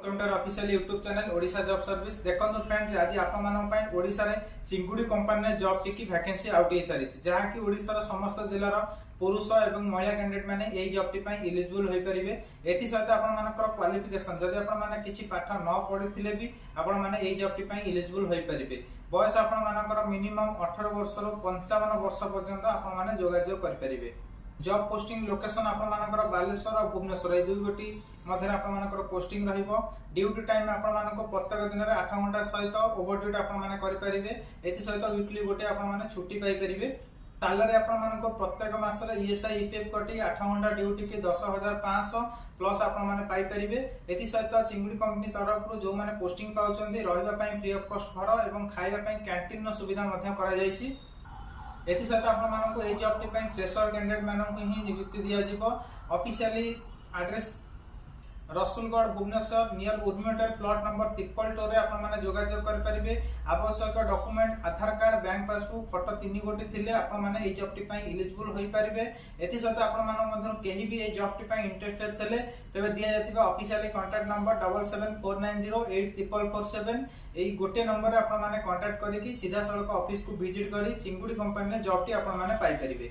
Welcome to our official YouTube channel Odisha job service. देखो friends, आज आपण ओडिशा रे चिंगुड़ी कंपनी जॉब टी की वैकेंसी आउट हो सारी जहाँ की ओडिशा समस्त जिलार पुरुष एवं महिला कैंडिडेट माने एई जॉब टी पई एलिजिबल होई परिबे। एथि सहित आपण मानकर क्वालिफिकेशन जदि आपण माने किछि पाठ न पढिथिले भी आपण माने एई जॉब टी पई एलिजिबल होई परिबे। बयस आपण मानकर मिनिमम 18 वर्ष रु 55 वर्ष पर्यंत आपण माने जोगाजोग कर परिबे। जॉब पोस्टिंग लोकेशन आपण मानकर बालेश्वर और भुवनेश्वर ए दुई गोटी मध्य आपण मानकर पोस्टिंग रहिबो। ड्यूटी टाइम आपण मानको प्रत्येक दिन रे 8 घंटा सहित ओवर ड्यूटी आपण माने करि परिबे। एथि सहित वीकली गोटे आपण माने छुट्टी पाई परिबे। सैलरी आपण मानको प्रत्येक मास रे ईएसआई ईपीएफ कटी 8 घंटा ड्यूटी के 10500 प्लस आपण माने पाई परिबे। एथि सहित चिंगुड़ी कंपनी तरफ जो माने पोस्टिंग पाउचंदी रहिबा पई फ्री ऑफ कॉस्ट घर एवं खाइबा पई कैंटीन नो सुविधा मध्य करा जायछि। एथि सहित आपण मानको ए जॉब टी पई फ्रेशर कैंडिडेट मानको ही नियुक्ति दिया जिवो। Officially address Rasulgarh Bhubaneswar near उर्मिटर प्लॉट नंबर 32 रे आपण माने जोगाजोग कर परिबे। आवश्यक document Aadhaar card bank passbook photo 3 गोटी थिले आपण माने ए जॉब टी पई एलिजिबल होई परिबे। एथि सहित आपण मानो मध्य केही भी ए जॉब टी पई इंटरेस्टेड थिले तबे दिया जातिबा ऑफिशियली कांटेक्ट नंबर 7749084447 एई गोटे नंबर रे आपण माने कांटेक्ट करी कि सीधा सड़क ऑफिस को विजिट करी चिंगुड़ी कंपनी ने जॉब टी आपण माने पाई परिबे।